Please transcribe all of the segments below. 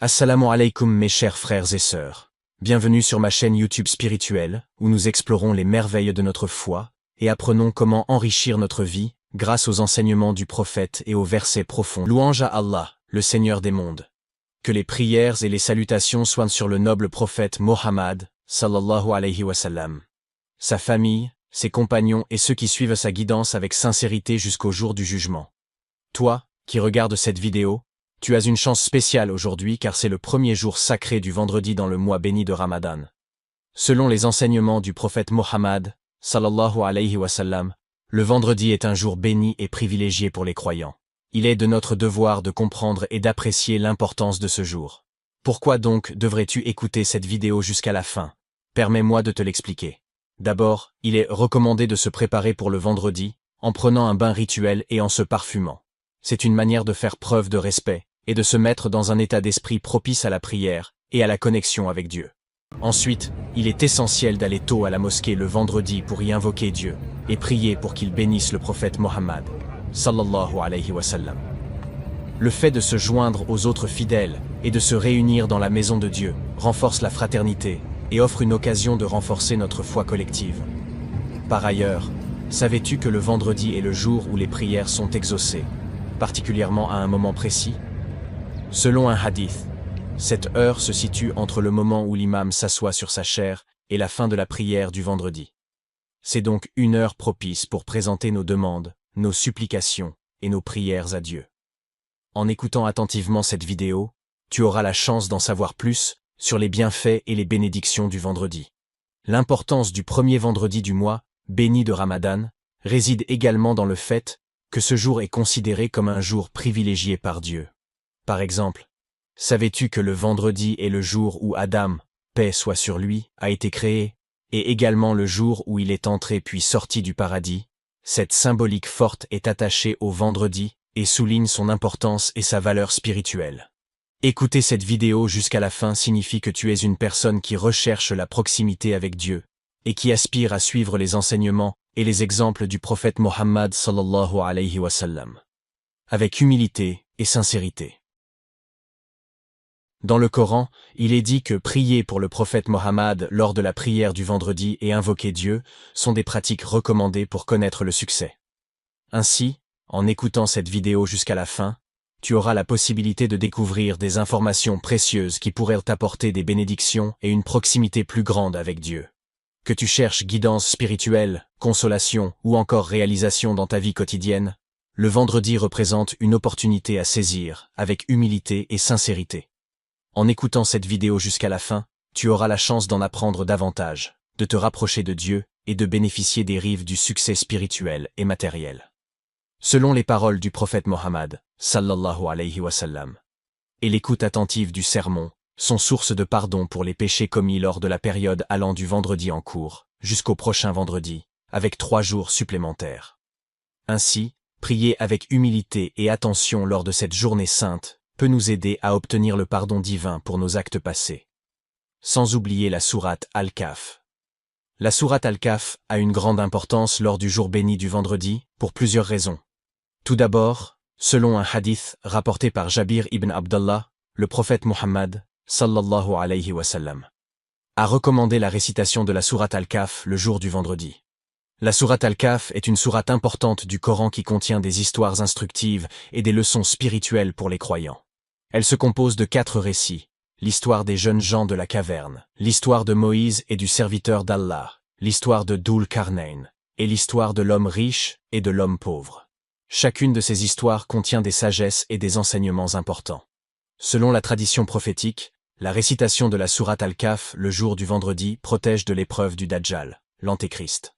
Assalamu alaikum mes chers frères et sœurs. Bienvenue sur ma chaîne YouTube spirituelle, où nous explorons les merveilles de notre foi, et apprenons comment enrichir notre vie, grâce aux enseignements du prophète et aux versets profonds. Louange à Allah, le Seigneur des mondes. Que les prières et les salutations soient sur le noble prophète Mohammed, sallallahu alayhi wa sallam. Sa famille, ses compagnons et ceux qui suivent sa guidance avec sincérité jusqu'au jour du jugement. Toi, qui regardes cette vidéo, tu as une chance spéciale aujourd'hui car c'est le premier jour sacré du vendredi dans le mois béni de Ramadan. Selon les enseignements du prophète Mohammed, sallallahu alayhi wa sallam, le vendredi est un jour béni et privilégié pour les croyants. Il est de notre devoir de comprendre et d'apprécier l'importance de ce jour. Pourquoi donc devrais-tu écouter cette vidéo jusqu'à la fin? Permets-moi de te l'expliquer. D'abord, il est recommandé de se préparer pour le vendredi, en prenant un bain rituel et en se parfumant. C'est une manière de faire preuve de respect, et de se mettre dans un état d'esprit propice à la prière et à la connexion avec Dieu. Ensuite, il est essentiel d'aller tôt à la mosquée le vendredi pour y invoquer Dieu, et prier pour qu'il bénisse le prophète Mohammed, sallallahu alayhi wa sallam. Le fait de se joindre aux autres fidèles, et de se réunir dans la maison de Dieu, renforce la fraternité, et offre une occasion de renforcer notre foi collective. Par ailleurs, savais-tu que le vendredi est le jour où les prières sont exaucées, particulièrement à un moment précis? Selon un hadith, cette heure se situe entre le moment où l'imam s'assoit sur sa chaire et la fin de la prière du vendredi. C'est donc une heure propice pour présenter nos demandes, nos supplications et nos prières à Dieu. En écoutant attentivement cette vidéo, tu auras la chance d'en savoir plus sur les bienfaits et les bénédictions du vendredi. L'importance du premier vendredi du mois, béni de Ramadan, réside également dans le fait que ce jour est considéré comme un jour privilégié par Dieu. Par exemple, savais-tu que le vendredi est le jour où Adam, paix soit sur lui, a été créé, et également le jour où il est entré puis sorti du paradis? Cette symbolique forte est attachée au vendredi et souligne son importance et sa valeur spirituelle. Écouter cette vidéo jusqu'à la fin signifie que tu es une personne qui recherche la proximité avec Dieu, et qui aspire à suivre les enseignements et les exemples du prophète Mohammed sallallahu alayhi wa sallam, avec humilité et sincérité. Dans le Coran, il est dit que prier pour le prophète Mohammed lors de la prière du vendredi et invoquer Dieu sont des pratiques recommandées pour connaître le succès. Ainsi, en écoutant cette vidéo jusqu'à la fin, tu auras la possibilité de découvrir des informations précieuses qui pourraient t'apporter des bénédictions et une proximité plus grande avec Dieu. Que tu cherches guidance spirituelle, consolation ou encore réalisation dans ta vie quotidienne, le vendredi représente une opportunité à saisir avec humilité et sincérité. En écoutant cette vidéo jusqu'à la fin, tu auras la chance d'en apprendre davantage, de te rapprocher de Dieu et de bénéficier des rives du succès spirituel et matériel. Selon les paroles du prophète Mohammed, sallallahu alayhi wa sallam, et l'écoute attentive du sermon, sont source de pardon pour les péchés commis lors de la période allant du vendredi en cours jusqu'au prochain vendredi, avec 3 jours supplémentaires. Ainsi, prier avec humilité et attention lors de cette journée sainte peut nous aider à obtenir le pardon divin pour nos actes passés. Sans oublier la sourate Al-Kahf. La sourate Al-Kahf a une grande importance lors du jour béni du vendredi, pour plusieurs raisons. Tout d'abord, selon un hadith rapporté par Jabir ibn Abdallah, le prophète Mohammed, sallallahu alayhi wa sallam, a recommandé la récitation de la sourate Al-Kahf le jour du vendredi. La sourate Al-Kahf est une sourate importante du Coran qui contient des histoires instructives et des leçons spirituelles pour les croyants. Elle se compose de 4 récits: l'histoire des jeunes gens de la caverne, l'histoire de Moïse et du serviteur d'Allah, l'histoire de Dhul Qarnayn, et l'histoire de l'homme riche et de l'homme pauvre. Chacune de ces histoires contient des sagesses et des enseignements importants. Selon la tradition prophétique, la récitation de la sourate Al-Kahf le jour du vendredi protège de l'épreuve du Dajjal, l'Antéchrist.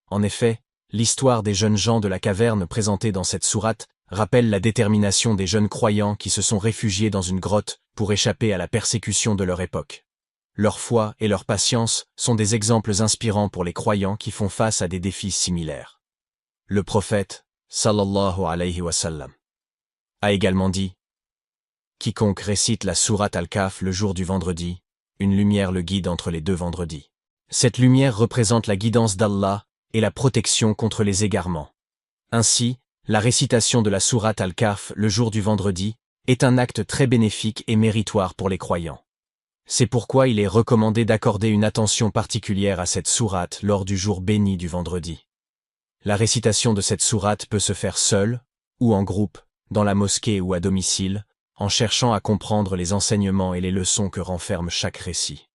En effet, l'histoire des jeunes gens de la caverne présentée dans cette sourate rappelle la détermination des jeunes croyants qui se sont réfugiés dans une grotte pour échapper à la persécution de leur époque. Leur foi et leur patience sont des exemples inspirants pour les croyants qui font face à des défis similaires. Le prophète, sallallahu alayhi wa sallam, a également dit: « Quiconque récite la sourate Al-Kahf le jour du vendredi, une lumière le guide entre les 2 vendredis. » Cette lumière représente la guidance d'Allah et la protection contre les égarements. Ainsi, la récitation de la sourate Al-Kahf le jour du vendredi est un acte très bénéfique et méritoire pour les croyants. C'est pourquoi il est recommandé d'accorder une attention particulière à cette sourate lors du jour béni du vendredi. La récitation de cette sourate peut se faire seule, ou en groupe, dans la mosquée ou à domicile, en cherchant à comprendre les enseignements et les leçons que renferme chaque récit.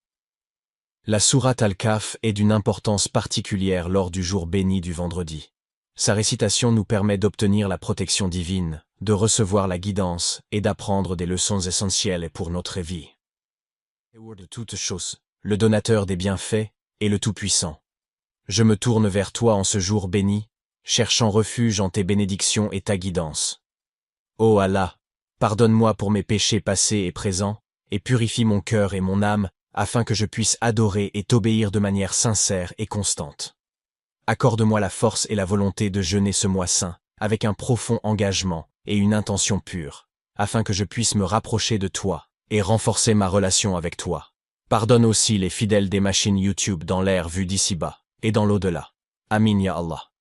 La sourate Al-Kahf est d'une importance particulière lors du jour béni du vendredi. Sa récitation nous permet d'obtenir la protection divine, de recevoir la guidance et d'apprendre des leçons essentielles pour notre vie. De toutes choses, le donateur des bienfaits est le Tout-Puissant. Je me tourne vers toi en ce jour béni, cherchant refuge en tes bénédictions et ta guidance. Ô Allah, pardonne-moi pour mes péchés passés et présents, et purifie mon cœur et mon âme, afin que je puisse adorer et t'obéir de manière sincère et constante. Accorde-moi la force et la volonté de jeûner ce mois saint, avec un profond engagement et une intention pure, afin que je puisse me rapprocher de toi et renforcer ma relation avec toi. Pardonne aussi les fidèles des machines YouTube dans l'ère vue d'ici-bas et dans l'au-delà. Amin ya Allah.